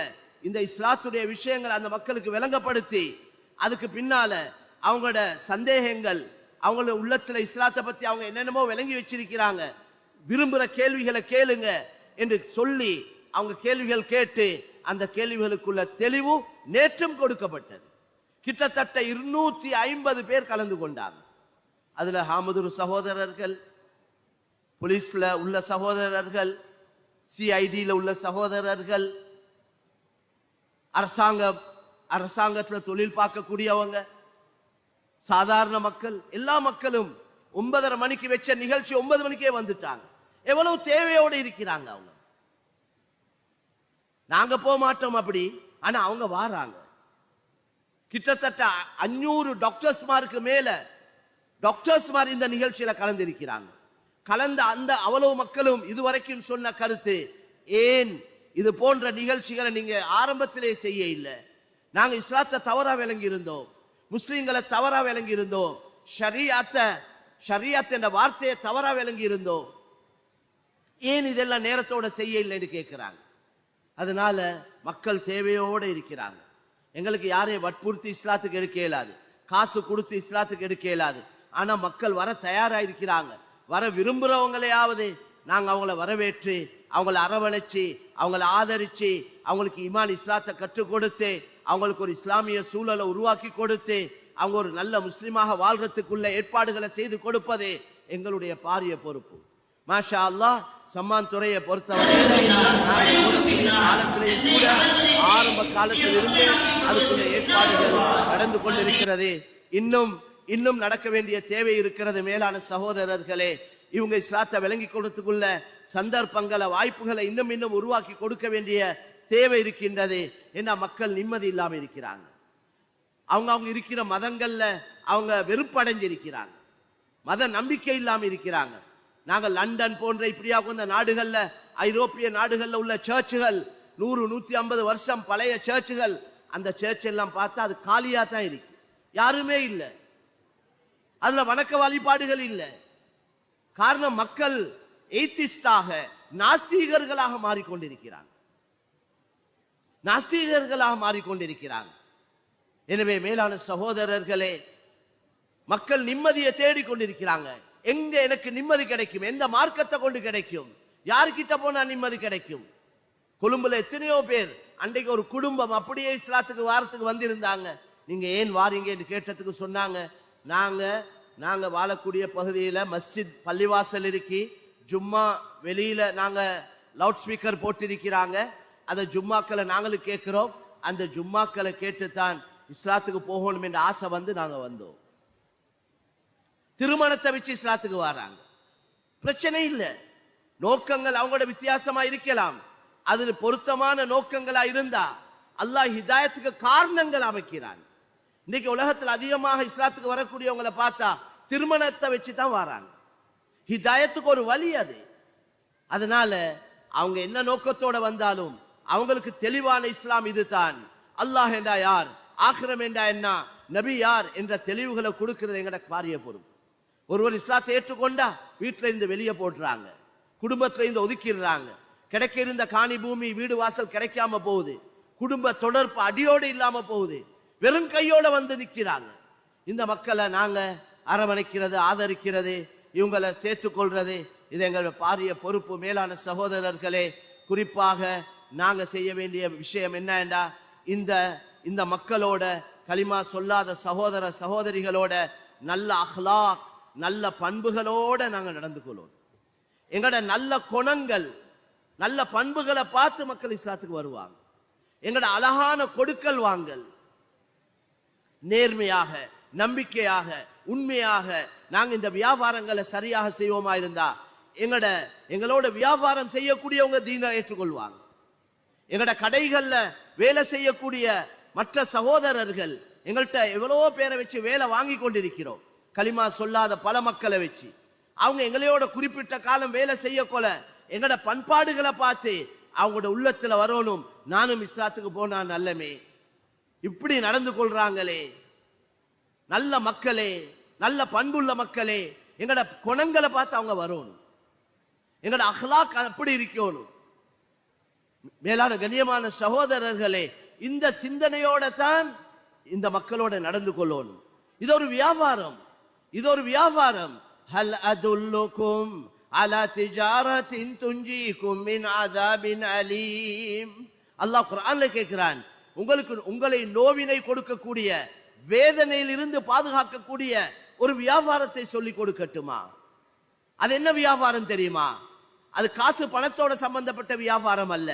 இந்த இஸ்லாத்துடைய விஷயங்கள் அந்த மக்களுக்கு விளங்கப்படுத்தி, அதுக்கு பின்னால அவங்களோட சந்தேகங்கள், அவங்களோட உள்ளத்துல இஸ்லாத்தை பத்தி அவங்க என்னென்னமோ விளங்கி வச்சிருக்கிறாங்க, விரும்புற கேள்விகளை கேளுங்க என்று சொல்லி அவங்க கேள்விகள் கேட்டு அந்த கேள்விகளுக்குள்ள தெளிவு நேற்றும் கொடுக்கப்பட்டது. கிட்டத்தட்ட 250 பேர் கலந்து கொண்டாங்க. அதுல ஹாமதுர் சகோதரர்கள், போலீஸ்ல உள்ள சகோதரர்கள், சிஐடியில உள்ள சகோதரர்கள், அரசாங்கத்துல தொழில் பார்க்கக்கூடியவங்க, சாதாரண மக்கள், எல்லா மக்களும் 9:30 மணிக்கு வச்ச நிகழ்ச்சி 9 மணிக்கே வந்துட்டாங்க. எவ்வளவு தேவையோடு இருக்கிறாங்க அவங்க. நாங்க போக மாட்டோம் அப்படி, ஆனா அவங்க வாராங்க. கிட்டத்தட்ட 500 டாக்டர்ஸ்மாருக்கு மேல டாக்டர்ஸ்மார் இந்த நிகழ்ச்சியில கலந்திருக்கிறாங்க. கலந்த அந்த அவ்வளவு மக்களும் இதுவரைக்கும் சொன்ன கருத்து, ஏன் இது போன்ற நிகழ்ச்சிகளை நீங்க ஆரம்பத்திலே செய்ய இல்லை? நாங்க இஸ்லாத்தை தவறா விளங்கி இருந்தோம், முஸ்லிம்களை தவறா விளங்கி இருந்தோம், ஷரியத் என்ற வார்த்தையை தவறா விளங்கி இருந்தோம், ஏன் இதெல்லாம் நேரத்தோட செய்ய இல்லைன்னு கேட்கிறாங்க. அதனால மக்கள் தேவையோடு இருக்கிறாங்க. எங்களுக்கு யாரையும் வற்புறுத்தி இஸ்லாத்துக்கு எடுக்க இயலாது, காசு கொடுத்து இஸ்லாத்துக்கு எடுக்க இயலாது. ஆனா மக்கள் வர தயாரா இருக்கிறாங்க. வர விரும்புறவங்களையாவது நாங்க அவங்கள வரவேற்று, அவங்கள அரவணைச்சு, அவங்கள ஆதரிச்சு, அவங்களுக்கு ஈமான் இஸ்லாத்தை கற்றுக் கொடுத்து, அவங்களுக்கு ஒரு இஸ்லாமிய சூழலை உருவாக்கி கொடுத்து, அவங்க ஒரு நல்ல முஸ்லிமாக வாழ்றதுக்குள்ள ஏற்பாடுகளை செய்து கொடுப்பது எங்களுடைய பாரிய பொறுப்பு. மாஷா அல்லாஹ், சம்மான் துறையை பொறுத்தவரையில் காலத்திலேயும் கூட ஆரம்ப காலத்தில் இருந்து அதுக்குள்ள ஏற்பாடுகள் நடந்து கொண்டிருக்கிறது. இன்னும் நடக்க வேண்டிய தேவை இருக்கிறது. மேலான சகோதரர்களே, இவங்க இஸ்லாத்தை விளங்கி கொடுத்துக்குள்ள சந்தர்ப்பங்களை, வாய்ப்புகளை இன்னும் உருவாக்கி கொடுக்க வேண்டிய தேவை இருக்கின்றது. ஏன்னா மக்கள் நிம்மதி இல்லாம இருக்கிறாங்க. அவங்க இருக்கிற மதங்கள்ல அவங்க வெறுப்படைஞ்சிருக்கிறாங்க, மத நம்பிக்கை இல்லாம இருக்கிறாங்க. நாங்க லண்டன் போன்ற இப்படியா கொண்ட நாடுகள்ல, ஐரோப்பிய நாடுகள்ல உள்ள சர்ச்சுகள் 100-150 வருஷம் பழைய சர்ச்சுகள், அந்த சர்ச் எல்லாம் பார்த்தா அது காலியா தான் இருக்கு, யாருமே இல்லை, அதுல வணக்க வழிபாடுகள் இல்லை. காரணம் மக்கள் எய்திஸ்டாக, நாஸ்திகர்களாக மாறிக்கொண்டிருக்கிறாங்க. எனவே மேலான சகோதரர்களே, மக்கள் நிம்மதியை தேடிக்கொண்டிருக்கிறாங்க. எங்க எனக்கு நிம்மதி கிடைக்கும்? எந்த மார்க்கத்தை கொண்டு கிடைக்கும்? யாருக்கிட்ட போனா நிம்மதி கிடைக்கும்? கொழும்புல எத்தனையோ பேர், அன்றைக்கு ஒரு குடும்பம் அப்படியே இஸ்லாத்துக்கு வாரத்துக்கு வந்திருந்தாங்க. நீங்க ஏன் வாரீங்க என்று கேட்டதுக்கு சொன்னாங்க, நாங்க வாழக்கூடிய பகுதியில மஸ்ஜித் பள்ளிவாசல் இருக்கி, ஜும்மா வெளியில நாங்க லவுட் ஸ்பீக்கர் போட்டிருக்கிறாங்க, அந்த ஜும்மாக்களை நாங்களும் கேட்கிறோம், அந்த ஜும்மாக்களை கேட்டுத்தான் இஸ்லாத்துக்கு போகணும் என்ற ஆசை வந்து நாங்க வந்தோம். திருமணத்தை வச்சு இஸ்லாத்துக்கு வராங்க, பிரச்சனை இல்லை. நோக்கங்கள் அவங்களோட வித்தியாசமா இருக்கலாம், அதுல பொருத்தமான நோக்கங்களா இருந்தா அல்லாஹ் ஹிதாயத்துக்கு காரணங்கள் அமைக்கிறான். இன்னைக்கு உலகத்தில் அதிகமாக இஸ்லாத்துக்கு வரக்கூடியவங்களை பார்த்தா திருமணத்தை வச்சுதான் வராங்க. ஹிதாயத்துக்கு ஒரு வழி அது. அதனால அவங்க என்ன நோக்கத்தோட வந்தாலும் அவங்களுக்கு தெளிவான இஸ்லாம் இதுதான். அல்லாஹ் என்றா யார், ஆகிரம் என்றா என்ன, நபி யார் என்ற தெளிவுகளை கொடுக்கிறது எங்கட பாரிய பொறுப்பு. ஒருவர் இஸ்லாத்தை ஏற்றுக்கொண்டா வீட்டில இருந்து வெளியே போடுறாங்க, குடும்பத்தில இருந்து ஒதுக்கிடுறாங்க, கிடைக்க இருந்த காணி பூமி வீடு வாசல் கிடைக்காம போகுது, குடும்ப தொடர்பு அடியோடு இல்லாம போகுது, வெறும் கையோட வந்து நிற்கிறாங்க. இந்த மக்களை நாங்க அரவணைக்கிறது, ஆதரிக்கிறது, இவங்களை சேர்த்துக்கொள்றது, இது எங்களுடைய பாரிய பொறுப்பு. மேலான சகோதரர்களே, குறிப்பாக நாங்க செய்ய வேண்டிய விஷயம் என்னண்டா, இந்த மக்களோட, களிமா சொல்லாத சகோதர சகோதரிகளோட நல்ல அஹ்லாக், நல்ல பண்புகளோட நாங்க நடந்து கொள்வோம். எங்களோட நல்ல குணங்கள், நல்ல பண்புகளை பார்த்து மக்கள் இஸ்லாத்துக்கு வருவாங்க. எங்களோட அழகான கொடுக்கல் வாங்கல், நேர்மையாக, நம்பிக்கையாக, உண்மையாக நாங்க இந்த வியாபாரங்களை சரியாக செய்வோமா இருந்தா எங்களோட வியாபாரம் செய்யக்கூடியவங்க தீனை ஏற்றுக்கொள்வாங்க. எங்களோட கடைகள்ல வேலை செய்யக்கூடிய மற்ற சகோதரர்கள், எங்கள்கிட்ட எவ்வளவோ பேரை வச்சு வேலை வாங்கி கொண்டிருக்கிறோம், களிமா சொல்லாத பல மக்களை வச்சு. அவங்க எங்களையோட குறிப்பிட்ட காலம் வேலை செய்ய கொள்ள எங்களோட பண்பாடுகளை பார்த்து அவங்களோட உள்ளத்துல வரணும், நானும் இஸ்லாத்துக்கு போனா நல்லமே, இப்படி நடந்து கொள்றாங்களே, நல்ல மக்களே, நல்ல பண்புள்ள மக்களே, எங்களோட குணங்களை பார்த்து அவங்க வரணும், எங்களோட அஹ்லாக் அப்படி இருக்கணும். மேலான கண்ணியமான சகோதரர்களே, இந்த சிந்தனையோட தான் இந்த மக்களோட நடந்து கொள்ளணும். இது ஒரு வியாபாரம், இது ஒரு வியாபாரம். ஹல் அதுல்லுக்கும் அலா திஜாரத்தின் துஞ்சிக்கும் மின் அஸாபின் அலீம். அல்லாஹ் குர்ஆன்ல கேட்கிறான், உங்களை நோவினை கொடுக்கக்கூடிய, வேதனையில் இருந்து பாதுகாக்கக்கூடிய ஒரு வியாபாரத்தை சொல்லி கொடுக்கட்டுமா? அது என்ன வியாபாரம் தெரியுமா? அது காசு பணத்தோட சம்பந்தப்பட்ட வியாபாரம் அல்ல,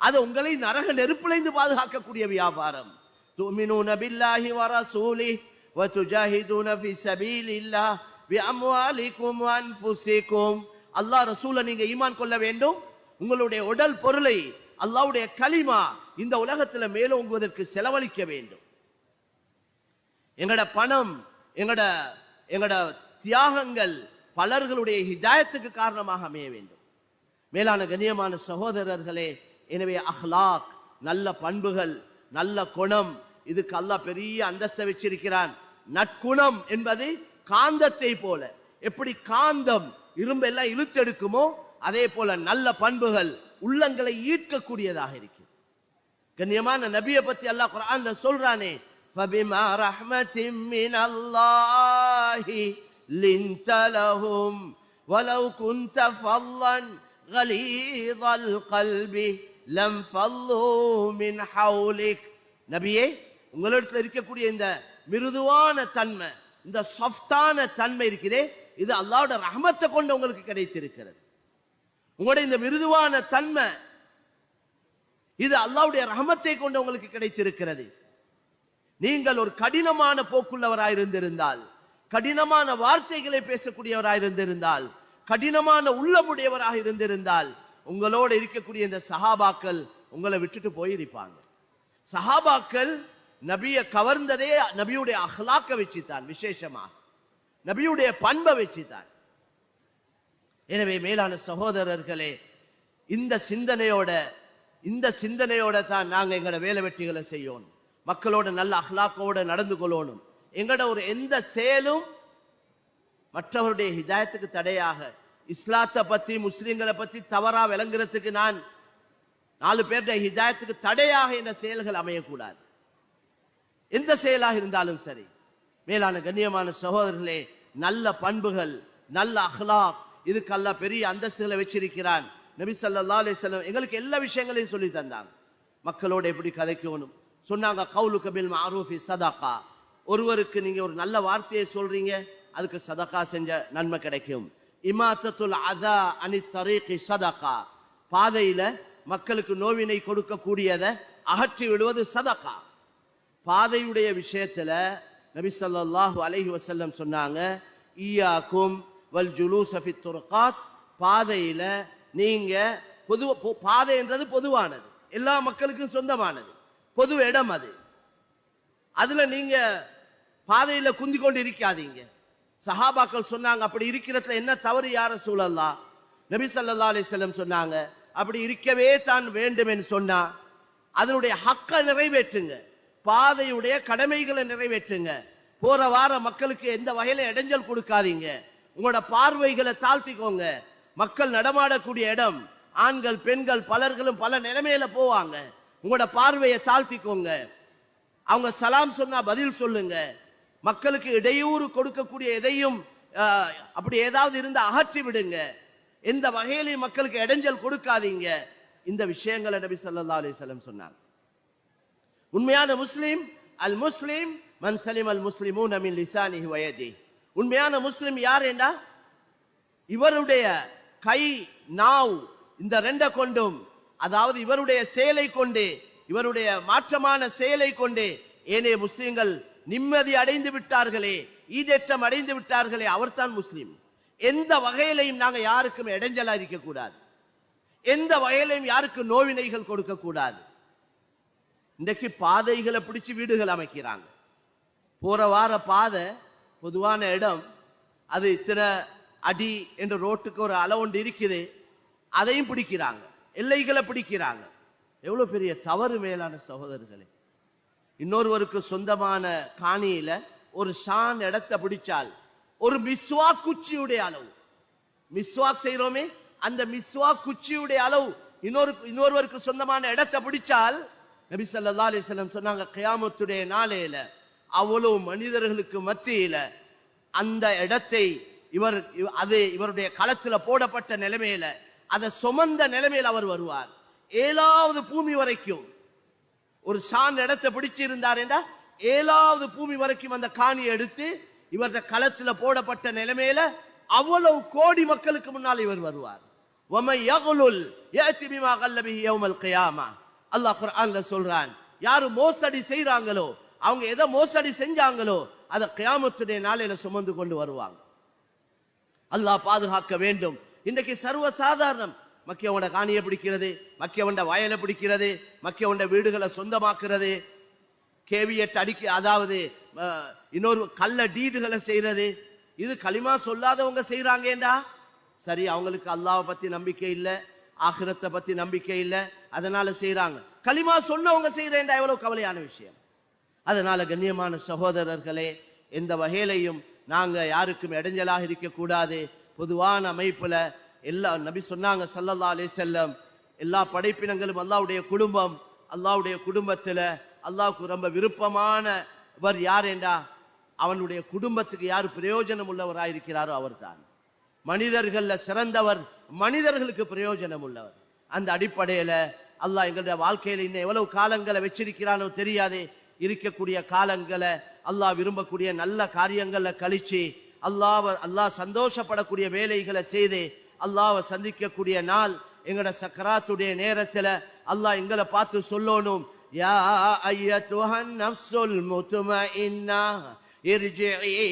அது உங்களை நரக நெருப்பிலிருந்து பாதுகாக்கக்கூடிய வியாபாரம். துமினூன பில்லாஹி வ ரசூலிஹி வ துஜாஹிதூன ஃபீ ஸபீலில்லாஹ் பி அம்வாலிக்கும் வ அன்ஃபுஸிக்கும். அல்லாஹ் ரசூலை நீங்க ஈமான் கொள்ள வேண்டும், உங்களுடைய உடல் பொருளை அல்லாஹ்வுடைய கலிமா இந்த உலகத்துல மேலோங்குவதற்கு செலவழிக்க வேண்டும். எங்கட பணம், எங்கட தியாகங்கள் பலர்களுடைய ஹிதாயத்துக்கு காரணமாக அமைய வேண்டும். மேலான கண்ணியமான சகோதரர்களே, எனவே அஹ்லாக், நல்ல பண்புகள், நல்ல குணம், இதுக்கு அல்லாஹ் பெரிய அந்தஸ்தை வச்சிருக்கிறான். நற்குணம் என்பது காந்தத்தை போல, எப்படி காந்தம் இரும்பெல்லாம் இழுத்தெடுக்குமோ அதே போல நல்ல பண்புகள் உள்ளங்களை ஈர்க்கக்கூடியதாக இருக்கு. கண்ணியமான நபியை பத்தி அல்லாஹ் குர்ஆன்ல சொல்றானே, فَبِمَا رَحْمَةٍ مِّنَ اللَّهِ لِنْتَ لَهُمْ وَلَوْ كُنْتَ فَظًّا غَلِيظَ الْقَلْبِ لَانفَضُّوا مِنْ حَوْلِكَ. நபியே, உங்களிடத்தில் இருக்கக்கூடிய இந்த மிருதுவான தன்மை, இந்த சாஃப்டான தன்மை இருக்குதே, இது அல்லாஹ்வுடைய ரஹ்மத்தை கொண்டு உங்களுக்கு கிடைத்திருக்கிறது. உங்களுடைய இந்த மிருதுவான தன்மை இது அல்லாஹ்வுடைய ரஹ்மத்தை கொண்டு உங்களுக்கு கிடைத்திருக்கிறது. நீங்கள் ஒரு கடினமான போக்குள்ளவராயிருந்திருந்தால், கடினமான வார்த்தைகளை பேசக்கூடியவராயிருந்திருந்தால், கடினமான உள்ளமுடையவராக இருந்திருந்தால், உங்களோடு இருக்கக்கூடிய இந்த சஹாபாக்கள் உங்களை விட்டுட்டு போயிருப்பாங்க. சஹாபாக்கள் நபியை கவர்ந்ததே நபியுடைய அஹ்லாக்க வச்சுத்தான், விசேஷமா நபியுடைய பண்பை வச்சுத்தான். எனவே மேலான சகோதரர்களே, இந்த சிந்தனையோட தான் நாங்க எங்களோட வேலை வெட்டிகளை செய்யணும். மக்களோட நல்ல அஹ்லாக்கோட நடந்து கொள்ளணும். எங்களோட ஒரு எந்த செயலும் மற்றவருடைய ஹிதாயத்துக்கு தடையாக, இஸ்லாத்தை பத்தி முஸ்லிம்களை பத்தி தவறா விளங்குறதுக்கு, நான் 4 பேருடைய ஹிதாயத்துக்கு தடையாக என்ற செயல்கள் அமையக்கூடாது. எந்த செயலாக இருந்தாலும் சரி. மேலான கண்ணியமான சகோதரர்களே, நல்ல பண்புகள், நல்ல அஹ்லாக், இதுக்கு அல்லாஹ் பெரிய அந்தஸ்துகளை வச்சிருக்கிறான். நபி ஸல்லல்லாஹு அலைஹி வஸல்லம் எங்களுக்கு எல்லா விஷயங்களையும் சொல்லி தந்தாங்க. மக்களோட எப்படி கதைக்கணும் சொன்னாங்க. கௌலுக பில் மஅரூஃபி ஸதகா. ஒருவருக்கு நீங்க ஒரு நல்ல வார்த்தையை சொல்றீங்க, அதுக்கு சதகா செஞ்ச நன்மை கிடைக்கும். இமாத்தத்துல் அதா அனி தரீகி ஸதகா. பாதையில மக்களுக்கு நோவினை கொடுக்க கூடியதை அகற்றி விடுவது சதகா. பாதையுடைய விஷயத்துல நபி ஸல்லல்லாஹு அலைஹி வஸல்லம் சொன்னாங்க, ஈயாக்கும் வல் ஜுலூஸ ஃபித் துர்காத். பாதையில நீங்க பாதை என்றது பொதுவானது, எல்லா மக்களுக்கும் சொந்தமானது, பொது இடம் அது. அதுல நீங்க பாதையில குந்தி கொண்டு இருக்காதீங்க. சஹாபாக்கள் சொன்னாங்க, அப்படி இருக்கிறதுல என்ன தவறு யா ரசூலல்லாஹ்? நபி ஸல்லல்லாஹு அலைஹி வஸல்லம் சொன்னாங்க, அப்படி இருக்கவே தான் வேண்டும் என்று சொன்னா அதனுடைய ஹக்கை நிறைவேற்றுங்க, பாதையுடைய கடமைகளை நிறைவேற்றுங்க. போற வார மக்களுக்கு எந்த வகையில இடைஞ்சல் கொடுக்காதீங்க. உங்களோட பார்வைகளை தாழ்த்திக்கோங்க. மக்கள் நடமாடக்கூடிய இடம், ஆண்கள் பெண்கள் பலர்களும் பல நிலைமையில போவாங்க. உங்களோட பார்வையை தாழ்த்திக்கோங்க. அவங்க சலாம் சொன்னா பதில் சொல்லுங்க. மக்களுக்கு இடையூறு கொடுக்கக்கூடிய எதையும் அப்படி ஏதாவது இருந்து அகற்றி விடுங்க. எந்த வகையிலையும் மக்களுக்கு இடைஞ்சல் கொடுக்காதீங்க. இந்த விஷயங்களை நபி ஸல்லல்லாஹு அலைஹி வஸல்லம் சொன்னாங்க. உண்மையான முஸ்லிம் அல் முஸ்லிம் மன் சலிம் அல் முஸ்லிமூன மின் லிசானிஹி வ யதிஹி. உண்மையான முஸ்லிம் யார் என்றா, இவருடைய கை நாவ் இந்த ரெண்ட கொண்டும், அதாவது இவருடைய செயலை கொண்டு, இவருடைய மாற்றமான செயலை கொண்டு ஏனைய முஸ்லிம்கள் நிம்மதி அடைந்து விட்டார்களே, ஈடேற்றம் அடைந்து விட்டார்களே, அவர்தான் முஸ்லிம். எந்த வகையிலையும் நாங்க யாருக்கும் இடைஞ்சலா இருக்க கூடாது. எந்த வகையிலையும் யாருக்கு நோவினைகள் கொடுக்க கூடாது. இன்றைக்கு பாதைகளை பிடிச்சு வீடுகள் அமைக்கிறாங்க. போற வார பாதை பொதுவான இடம், அது இத்தனை அடி என்ற ரோட்டுக்கு ஒரு அளவுண்டு இருக்குது, அதையும் பிடிக்கிறாங்க, எல்லைகளை பிடிக்கிறாங்க. எவ்வளவு பெரிய தவறு மேலான சகோதரர்களே. இன்னொருவருக்கு சொந்தமான காணியில ஒரு ஷான் இடத்தை பிடிச்சால், ஒரு மிஸ்வாக் குச்சியுடைய அளவு, மிஸ்வாக் செய்யறோமே அந்த மிஸ்வாக் குச்சியுடைய அளவு இன்னொருவருக்கு சொந்தமான இடத்தை பிடிச்சால், நபி ஸல்லல்லாஹு அலைஹி வஸல்லம் சொன்னாங்க, கியாமத்துடைய நாளையில அவ்வளவு மனிதர்களுக்கு மத்தியில அந்த இடத்தை இவருடைய களத்துல போடப்பட்ட நிலைமையில, அதை சுமந்த நிலைமையில் அவர் வருவார். 7வது பூமி வரைக்கும் ஒரு ஷான் இடத்தை பிடிச்சிருந்தார் என்றா 7வது பூமி வரைக்கும் அந்த காணியை எடுத்து இவருடைய களத்துல போடப்பட்ட நிலைமையில அவ்வளவு கோடி மக்களுக்கு முன்னால் இவர் வருவார். وَمَن يَغْلُلْ يَأْتِ بِمَا غَلَّ بِهِ يَوْمَ الْقِيَامَةِ. அல்லாஹ் குர்ஆன்ல சொல்றான், யாரு மோசடி செய்றாங்களோ, அவங்க எதை மோசடி செஞ்சாங்களோ அதை கியாமத்துடைய நாளையில சுமந்து கொண்டு வருவாங்க. அல்லாஹ் பாதுகாக்க வேண்டும். இன்றைக்கு சர்வ சாதாரணம் மக்கியவண்ட காணியை பிடிக்கிறது, மக்கியவண்ட வயலை பிடிக்கிறது, மக்கியவண்ட வீடுகளை சொந்தமாக்குறது, கேவியட் அடிக்க, அதாவது இன்னொரு கள்ள டீடுகளை செய்யறது, இது களிமா சொல்லாதவங்க செய்யறாங்கடா, சரி அவங்களுக்கு அல்லாஹ்வை பத்தி நம்பிக்கை இல்லை, ஆகிரத்தை பத்தி நம்பிக்கை இல்லை, அதனால செய்யறாங்க. களிமா சொன்னவங்க செய்யறேன்டா எவ்வளவு கவலையான விஷயம். அதனால கண்ணியமான சகோதரர்களே, எந்த வகையிலையும் நாங்க யாருக்கும் இடைஞ்சலாக இருக்க கூடாது. பொதுவான அமைப்புல எல்லா நபி சொன்னாங்க ஸல்லல்லாஹு அலைஹி வஸல்லம், எல்லா படைப்பினங்களும் அல்லாஹ்வுடைய குடும்பம். அல்லாஹ்வுடைய குடும்பத்துல அல்லாஹ்வுக்கு ரொம்ப விருப்பமானவர் யார் என்றா, அவனுடைய குடும்பத்துக்கு யார் பிரயோஜனம் உள்ளவராயிருக்கிறாரோ அவர்தான். மனிதர்கள்ல சிறந்தவர் மனிதர்களுக்கு பிரயோஜனம் உள்ளவர். அந்த அடிப்படையில அல்லாஹ் எங்களுடைய வாழ்க்கையில இன்னும் எவ்வளவு காலங்களை வச்சிருக்கிறானோ தெரியாது. இருக்கக்கூடிய காலங்களை அல்லாஹ் விரும்பக்கூடிய நல்ல காரியங்களை கழிச்சு அல்லாஹ் சந்தோஷப்படக்கூடிய வேலைகளை செய்து அல்லாஹ்வை சந்திக்கக்கூடிய நாள் எங்களோட சக்கராத்துடைய நேரத்துல அல்லாஹ் எங்களை பார்த்து சொல்லணும், யா அய்யத்துஹன் நஃப்ஸுல் முத்மஇன்னா இர்ஜிஇ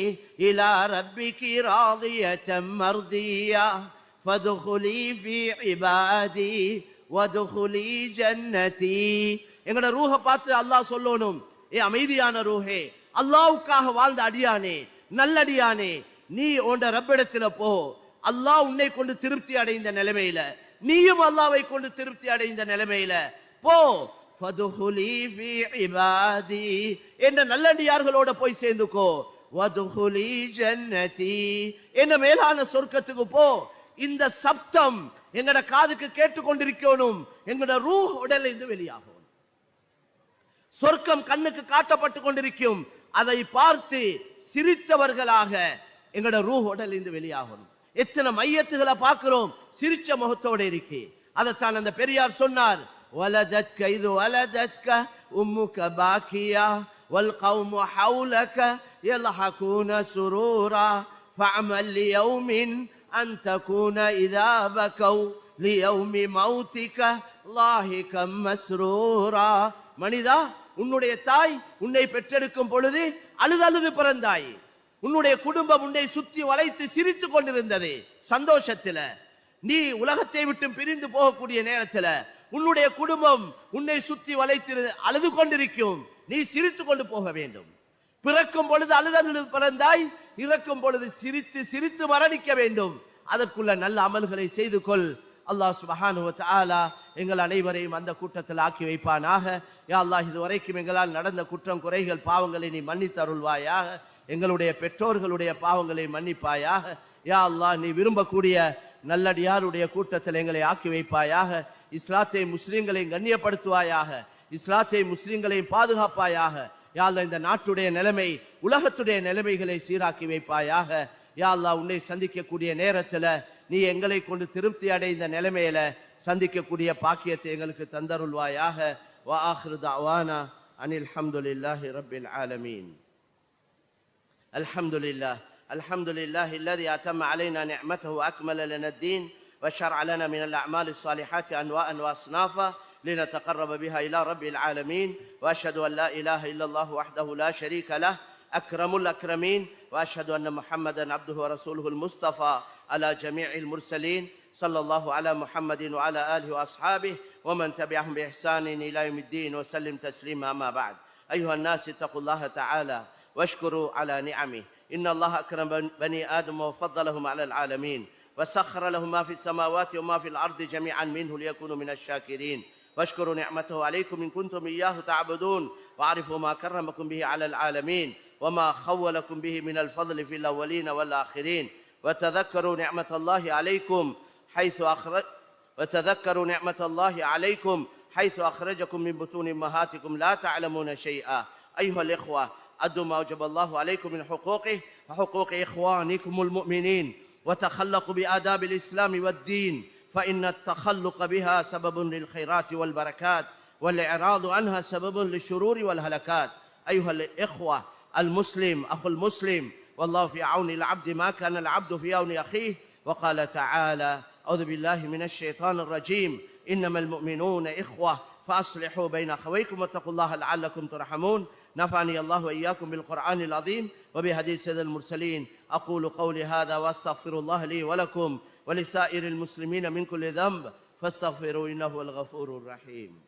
இலா ரப்பிகி ராதியத்தம் மர்தியா ஃபதுகுலி ஃபீ இபாதி வதுகுலி ஜன்னதி. எங்களோட ரூஹை பார்த்து அல்லாஹ் சொல்லணும், ஏ அமைதியான ரூஹே, அல்லாஹ்வுக்காக வாழ்ந்த அடியானே, நல்லடியானே, நீ உன்ட ரப்பிடத்துல போ. அல்லாஹ் உன்னை கொண்டு திருப்தி அடைந்த நிலைமையில நீயும் அல்லாஹ்வை கொண்டு திருப்தி அடைந்த நிலைமையில போ. ஃபதுகுலி ஃபீ இபாதி, என்ற நல்லடியார்களோட போய் சேர்ந்துக்கோ. வதுகுலி ஜன்னதி, என்ற மேலான சொர்க்கத்துக்கு போ. இந்த சப்தம் எங்கட காதுக்கு கேட்டுக்கொண்டிருக்கணும். எங்கட ரூஹ் உடல்ல இருந்து வெளியாகும். சொர்க்கம் கண்ணுக்கு காட்டப்பட்டு கொண்டிருக்கும். அதை பார்த்து சிரித்தவர்களாக எங்கட ரூஹ் உடல்ல இருந்து வெளியாகணும். எத்தனை மையத்துகளை பார்க்கிறோம் சிரிச்ச முகத்தோட இருக்கு. அதைத்தான் அந்த பெரியார் சொன்னார், வலதத்க இது வலதத்க உம்முக பாக்கியா வல் கௌமு ஹவுலக யல்ஹகுன சுரூரா ஃபஅமல் லியௌமின் அன் தகுன இதா பகௌ லியௌமி மௌதிக லாஹிகம் மஸ்ரூரா. மனிதா, உன்னுடைய தாய் உன்னை பெற்றெடுக்கும் பொழுது அழுது பிறந்தாய். உன்னுடைய குடும்பம் உன்னை சுத்தி வளைத்து சிரித்து கொண்டிருந்தது சந்தோஷத்துல. நீ உலகத்தை விட்டு பிரிந்து போகக்கூடிய நேரத்துல உன்னுடைய குடும்பம் உன்னை சுத்தி வளைத்து அழுது கொண்டிருக்கும். நீ சிரித்து கொண்டு போக வேண்டும். பிறக்கும் பொழுது அழுது பிறந்தாய், இறக்கும் பொழுது சிரித்து சிரித்து மரணிக்க வேண்டும். அதற்குள்ள நல்ல அமல்களை செய்து கொள். அல்லாஹ் சுப்ஹானஹு வ தஆலா எங்கள் அனைவரையும் அந்த கூட்டத்தில் ஆக்கி வைப்பானாக. யா அல்லாஹ், இதுவரைக்கும் எங்களால் நடந்த குற்றம் குறைகள் பாவங்களை நீ மன்னித்தருள்வாயாக. எங்களுடைய பெற்றோர்களுடைய பாவங்களை மன்னிப்பாயாக. யா அல்லாஹ், நீ விரும்பக்கூடிய நல்லடியாருடைய கூட்டத்தில் எங்களை ஆக்கி வைப்பாயாக. இஸ்லாத்தை முஸ்லிம்களை கண்ணியப்படுத்துவாயாக. இஸ்லாத்தை முஸ்லிம்களை பாதுகாப்பாயாக. யா அல்லாஹ், இந்த நாட்டுடைய நிலைமை உலகத்துடைய நிலைமைகளை சீராக்கி வைப்பாயாக. யா அல்லாஹ், உன்னை சந்திக்கக்கூடிய நேரத்துல நீ எங்களை கொண்டு திருப்தி அடைந்த நிலைமையில சந்திக்கக்கூடிய பாக்கியத்தை எங்களுக்கு தந்தருள்வாயாக. வா ஆஹிரு தஅவானா அனில் ஹம்துலில்லாஹி ரப்பில் ஆலமீன். அல்ஹம்துலில்லாஹ் அல்ஹம்துலில்லாஹி அல்லதி அத்தம அலைனா நிஅமத்தஹு வஅக்மல லனா الدين وشرع لنا من الأعمال الصالحات أنواعا وأصنافا لنتقرب بها إلى رب العالمين. وأشهد أن لا إله إلا الله وحده لا شريك له أكرم الأكرمين. وأشهد أن محمدا عبده ورسوله المصطفى على جميع المرسلين. صلى الله على محمد وعلى آله وأصحابه ومن تبعهم بإحسان إلى يوم الدين وسلم تسليما. أما بعد، أيها الناس اتقوا الله تعالى واشكروا على نعمه. إن الله أكرم بني آدم وفضلهم على العالمين وسخر لهم ما في السماوات وما في الأرض جميعا منه ليكونوا من الشاكرين. واشكروا نعمته عليكم إن كنتم إياه تعبدون وعرفوا ما كرمكم به على العالمين وما خولكم به من الفضل في الأولين والآخرين. وتذكروا نعمة الله عليكم حيث أخرجكم من بطون أمهاتكم لا تعلمون شيئا. أيها الإخوة، أدوا ما أوجب الله عليكم من حقوقه وحقوق إخوانكم المؤمنين، وتخلقوا بآداب الإسلام والدين، فإن التخلق بها سبب للخيرات والبركات، والإعراض عنها سبب للشرور والهلكات. أيها الإخوة، المسلم أخو المسلم، والله في عون العبد ما كان العبد في عون أخيه. وقال تعالى: أعوذ بالله من الشيطان الرجيم، إنما المؤمنون إخوة فأصلحوا بين أخويكم واتقوا الله لعلكم ترحمون. نفعني الله وإياكم بالقرآن العظيم وبحديث سيد المرسلين. أقول قولي هذا وأستغفر الله لي ولكم ولسائر المسلمين من كل ذنب فاستغفروا إنه هو الغفور الرحيم.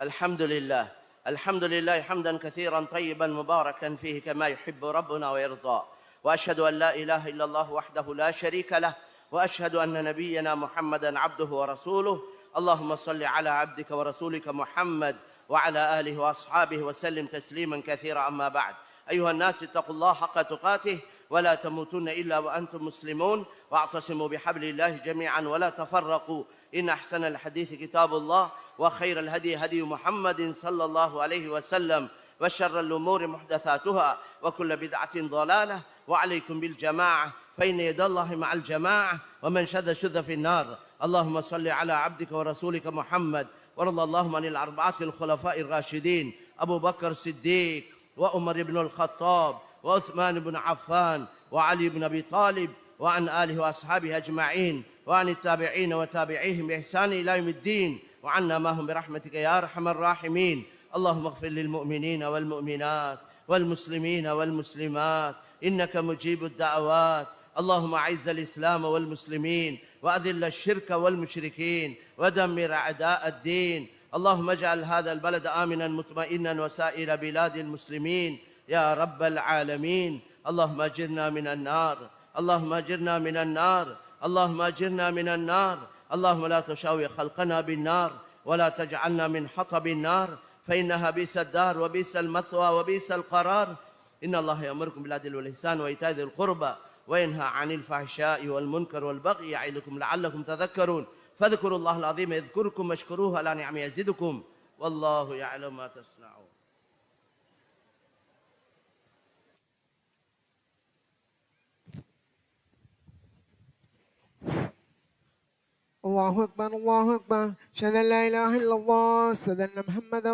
الحمد لله، الحمد لله حمدا كثيرا طيبا مباركا فيه كما يحب ربنا ويرضى. واشهد ان لا اله الا الله وحده لا شريك له، واشهد ان نبينا محمدا عبده ورسوله. اللهم صل على عبدك ورسولك محمد وعلى اله واصحابه وسلم تسليما كثيرا. اما بعد، ايها الناس اتقوا الله حق تقاته ولا تموتن الا وانتم مسلمون، واعتصموا بحبل الله جميعا ولا تفرقوا. ان احسن الحديث كتاب الله، وخير الهدي هدي محمد صلى الله عليه وسلم، وشر الأمور محدثاتها، وكل بدعة ضلالة. وعليكم بالجماعة، فإن يد الله مع الجماعة، ومن شذ شذ في النار. اللهم صل على عبدك ورسولك محمد. وارض اللهم عن الأربعة الخلفاء الراشدين أبو بكر الصديق، وعمر بن الخطاب، وعثمان بن عفان، وعلي بن أبي طالب، وعن آله وأصحابه أجمعين، وعن التابعين وتابعيهم بإحسان إلى يوم الدين، وعنا معهم برحمتك يا أرحم الراحمين. اللهم اغفر للمؤمنين والمؤمنات والمسلمين والمسلمات، إنك مجيب الدعوات. اللهم أعز الإسلام والمسلمين، وأذل الشرك والمشركين، ودمر أعداء الدين. اللهم اجعل هذا البلد آمنا مطمئنا وسائر بلاد المسلمين يا رب العالمين. اللهم أجرنا من النار، اللهم أجرنا من النار، اللهم أجرنا من النار. اللهم لا تشاوي خلقنا بالنار، ولا تجعلنا من حطب النار، فإنها بئس الدار وبئس المثوى وبئس القرار. إن الله يأمركم بالعدل والإحسان وإيتاء ذي القربى، وينهى عن الفحشاء والمنكر والبغي، يعظكم لعلكم تذكرون. فاذكروا الله العظيم يذكركم، واشكروه على نعمه يزدكم، والله يعلم ما تصنعون. الله أكبر الله أكبر، أشهد أن لا إله إلا الله، أشهد أن محمدا